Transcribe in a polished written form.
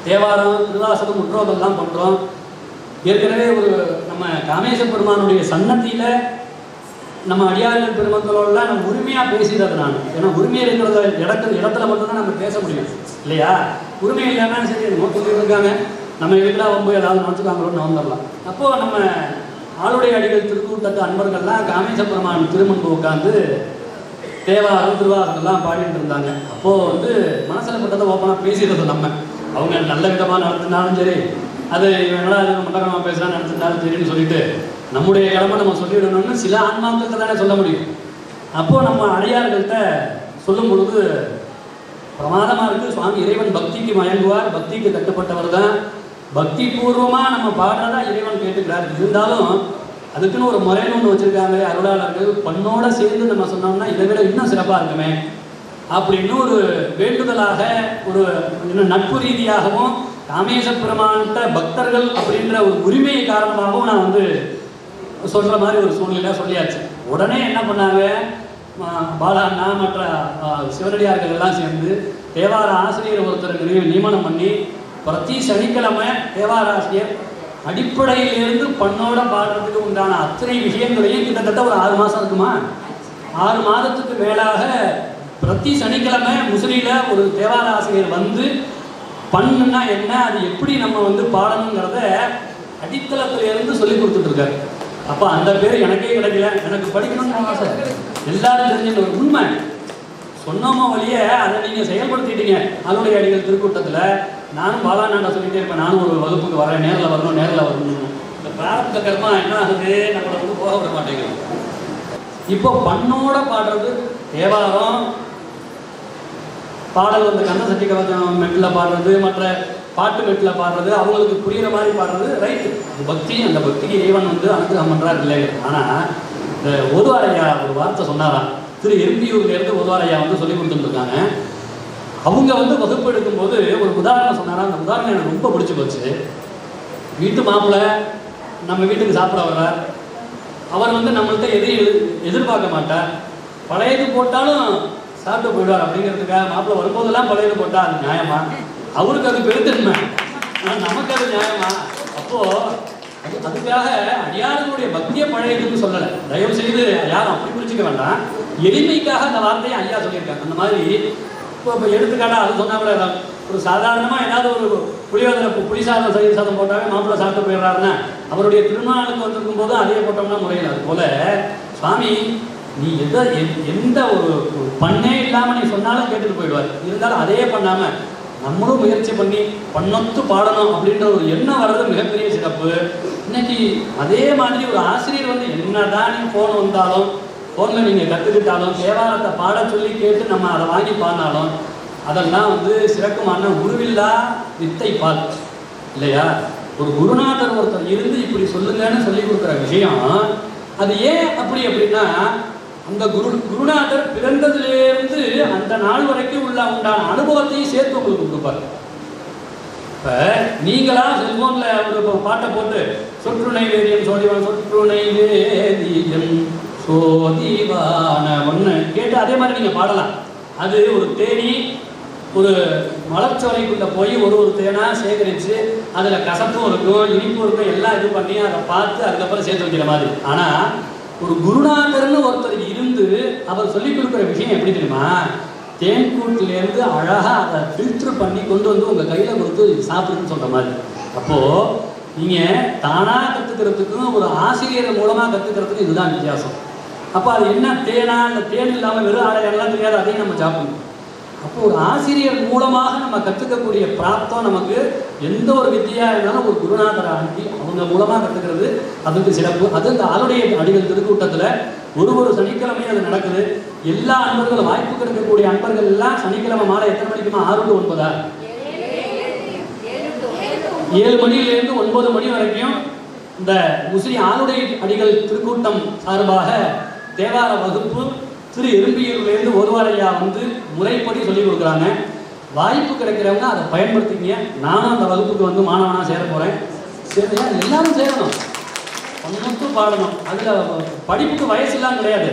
தேவாரம் திருவாசகம் முற்றோதெல்லாம் பண்ணுறோம். ஏற்கனவே ஒரு நம்ம காமேச பெருமானுடைய சன்னதியில் நம்ம அடியார்கள் பெருமக்களோடலாம் நம்ம உரிமையாக பேசிடுறது நான். ஏன்னா உரிமை இருக்கிறத இடத்துல மட்டும்தான் நம்ம பேச முடியும் இல்லையா? உரிமை இல்லைன்னா சரி நோக்கத்தில் இருக்காங்க, நம்ம எதுக்கெல்லாம் ரொம்ப ஏதாவது நினச்சிக்காங்களோன்னு வந்துடலாம். அப்போது நம்ம ஆளுடைய அடிகள் திருக்கூட்டத்து அன்பர்கள்லாம் காமேச பெருமான் திருமுன்பு உட்காந்து தேவாரம் திருவாசகம்லாம் பாடிட்டு இருந்தாங்க. அப்போது வந்து மனசில் பட்டதை ஓப்பனாக பேசிடுறது நம்ம. அவங்க நல்ல விதமாக நடத்தினாலும் சரி, அது இவங்களா அது மண்டகமாக பேசுகிறான்னு நடத்தினாலும் சரின்னு சொல்லிட்டு நம்முடைய கடமை நம்ம சொல்லிவிடணும்னு சில ஆன்மாக்களுக்கு தானே சொல்ல முடியும். அப்போது நம்ம அடியார்கள்ட்ட சொல்லும் பொழுது பிரமாதமாக இருக்குது. சுவாமி இறைவன் பக்திக்கு மயங்குவார், பக்திக்கு கட்டுப்பட்டவர் தான். பக்தி பூர்வமாக நம்ம பாடுறதா இறைவன் கேட்டுக்கிறார். இருந்தாலும் அதுக்குன்னு ஒரு முறைன்னு ஒன்று வச்சுருக்காங்க அருளாளர்கள். பண்ணோட சேர்ந்து நம்ம சொன்னோம்னா இதை விட இன்னும் சிறப்பாக இருக்குமே அப்படின்னு ஒரு வேண்டுதலாக, ஒரு நட்பு ரீதியாகவும் காமேச பெருமான்கிட்ட பக்தர்கள் அப்படின்ற ஒரு உரிமை காரணமாகவும் நான் வந்து சொல்கிற மாதிரி ஒரு சூழ்நிலையாக சொல்லியாச்சு. உடனே என்ன பண்ணாங்க, பாலாண்ணா மற்ற சிவனடியார்கள் எல்லாம் சேர்ந்து தேவார ஆசிரியர் ஒருத்தருக்கு நியமனம் பண்ணி பிரதி சனிக்கிழமை தேவார ஆசிரியர் அடிப்படையிலிருந்து பண்ணோட பாடுறதுக்கு உண்டான அத்தனை விஷயங்களையும் கிட்டத்தட்ட ஒரு 6 மாதம் இருக்குமா, 6 மாதத்துக்கு மேலாக பிரதி சனிக்கிழமை முசிறியில் ஒரு தேவார ஆசிரியர் வந்து பண்ணுன்னா என்ன, அது எப்படி நம்ம வந்து பாடணுங்கிறத அடித்தளத்திலிருந்து சொல்லி கொடுத்துட்ருக்காரு. அப்போ அந்த பேர் எனக்கே கிடைக்கல, எனக்கு படிக்கணும்னு ஆசை. எல்லாரும் தெரிஞ்ச ஒரு உண்மை சொன்னோமோ வழியே அதை நீங்கள் செயல்படுத்திட்டீங்க. அதனுடைய அடிகள் திருக்கூட்டத்தில் நானும் பாலாண்ணா சொல்லிகிட்டே இருப்பேன், நானும் ஒரு வகுப்புக்கு வரேன், நேரில் வரணும். இந்த பிராரப்த கர்மா என்ன ஆகுது, நம்மளை வந்து போக விட மாட்டேங்குது. இப்போ பண்ணோட பாடுறது தேவாரம் பாடல், வந்து கந்த சட்டி கவச்சம் மெட்டில் பாடுறது, மற்ற பாட்டு மெட்டில் பாடுறது, அவங்களுக்கு புரிகிற மாதிரி பாடுறது ரைட்டு, பக்தி. அந்த பக்திக்கு இறைவன் வந்து அனுகிரகம் பண்ணுறாரு இல்லை. ஆனால் இந்த ஒருவாரையா ஒரு வார்த்தை சொன்னாராம், திரு எறும்பியூர்லேருந்து ஒருவாரையா வந்து சொல்லி கொடுத்துருக்காங்க. அவங்க வந்து வகுப்பு எடுக்கும்போது ஒரு உதாரணம் சொன்னாராம். அந்த உதாரணம் எனக்கு ரொம்ப பிடிச்சி போச்சு. வீட்டு மாப்பிள்ளை நம்ம வீட்டுக்கு சாப்பிட வர்றார். அவர் வந்து நம்மள்கிட்ட எதையும் எதிர்பார்க்க மாட்டார். பழையது போட்டாலும் சாப்பிட்டு போயிடுவார். அப்படிங்கிறதுக்காக மாப்பிள்ளை வரும்போதெல்லாம் பழையது போட்டால் அது நியாயமா? அவருக்கு அது பெருந்தன்மை, ஆனால் நமக்கு அது நியாயமா? அப்போது அதுக்காக அடியார்களுடைய பக்தியை பழையதுன்னு சொல்லலை. தயவு செய்து யாரும் அப்படி புரிஞ்சிக்க வேண்டாம். எளிமைக்காக அந்த வார்த்தையை ஐயா சொல்லியிருக்காங்க. அந்த மாதிரி இப்போ எடுத்துக்காட்டா அது சொன்னால் கூட ஒரு சாதாரணமாக ஏதாவது ஒரு புளி சாதம் தயிர் சாதம் போட்டாவே மாப்பிள்ளை சாப்பிட்டு போயிடுறாருன்னா அவருடைய திருநாளுக்கு வந்திருக்கும் போதும் அதே போட்டோம்னா முறையில். அது போல் சுவாமி நீ எந்த ஒரு பண்ணே இல்லாமல் நீ சொன்னாலும் கேட்டுட்டு போயிடுவார். இருந்தாலும் அதே பண்ணாமல் நம்மளும் முயற்சி பண்ணி பண்ணொத்து பாடணும் அப்படின்ற ஒரு எண்ணம் வர்றது மிகப்பெரிய சிறப்பு. இன்னைக்கு அதே மாதிரி ஒரு ஆசிரியர் வந்து என்னதான் நீ ஃபோன் வந்தாலும், ஃபோனில் நீங்கள் கற்றுக்கிட்டாலும், தேவாரத்தை பாட சொல்லி கேட்டு நம்ம அதை வாங்கி பாடினாலும் அதெல்லாம் வந்து சிறக்குமான உருவில்லா வித்தை பால் இல்லையா? ஒரு குருநாதர் ஒருத்தர் இருந்து இப்படி சொல்லுங்கன்னு சொல்லி கொடுக்குற விஷயம் அது ஏன் அப்படி அப்படின்னா, அந்த குருநாதர் பிறந்ததுலேருந்து அந்த நாள் வரைக்கும் உண்டான அனுபவத்தையும் சேர்த்து உங்களுக்கு கொடுப்பார். இப்போ நீங்களா செல்ஃபோனில் ஒரு பாட்டை போட்டு சொற்றுணை வேதியம் சோதிவான் சொற்றுணை வேதியம் சோதிவான ஒன்று கேட்டு அதே மாதிரி நீங்கள் பாடலாம். அது ஒரு தேனி ஒரு மலர்ச்சோலைக்குள்ளே போய் ஒரு தேனாக சேகரித்து அதில் கசப்பும் இருக்கும் இனிப்பும் இருக்கும் எல்லாம் இது பண்ணி அதை பார்த்து அதுக்கப்புறம் சேர்த்து வைக்கிற மாதிரி. ஆனால் ஒரு குருநாதர்னு ஒருத்தர் இருந்து அவர் சொல்லிக் கொடுக்குற விஷயம் எப்படி தெரியுமா, தேன்கூட்டிலேருந்து அழகாக அதை ஃபில்ட்ரு பண்ணி கொண்டு வந்து உங்கள் கையில் கொடுத்து சாப்பிடுன்னு சொல்கிற மாதிரி. அப்போது நீங்கள் தானாக கற்றுக்கிறதுக்கும் ஒரு ஆசிரியர் மூலமாக கற்றுக்கிறதுக்கும் இதுதான் வித்தியாசம். அப்போ அது என்ன தேனா, அந்த தேன் இல்லாமல் வெறும் ஆடையெல்லாம் தெரியாது, அதையும் நம்ம சாப்பிடணும். அப்போ ஒரு ஆசிரியர் மூலமாக நம்ம கற்றுக்கக்கூடிய பிராப்தம் நமக்கு எந்த ஒரு வித்தியாக இருந்தாலும் ஒரு குருநாதரை அனுப்பி அவங்க மூலமாக கற்றுக்கிறது அதுக்கு சிறப்பு. அது இந்த ஆளுடைய அடிகள் திருக்கூட்டத்தில் ஒரு சனிக்கிழமையும் அது நடக்குது. எல்லா அன்பர்களும் வாய்ப்பு கிடைக்கக்கூடிய அன்பர்கள் எல்லாம் சனிக்கிழமை மாலை எத்தனை மணிக்குமா? 6 to 9, 7 மணியிலேருந்து 9 மணி வரைக்கும் இந்த முஸ்லிம் ஆளுடைய அடிகள் திருக்கூட்டம் சார்பாக தேவார வகுப்பு திரு எறும்பியூர்லேருந்து ஒருவாரையா வந்து முறைப்படி சொல்லிக் கொடுக்குறாங்க. வாய்ப்பு கிடைக்கிறவங்க அதை பயன்படுத்திங்க. நானும் அந்த வகுப்புக்கு வந்து மாணவனாக சேர போகிறேன். எல்லாரும் சேரணும், ஒன்றும் பாடணும். அதில் படிப்புக்கு வயசுலாம் கிடையாது.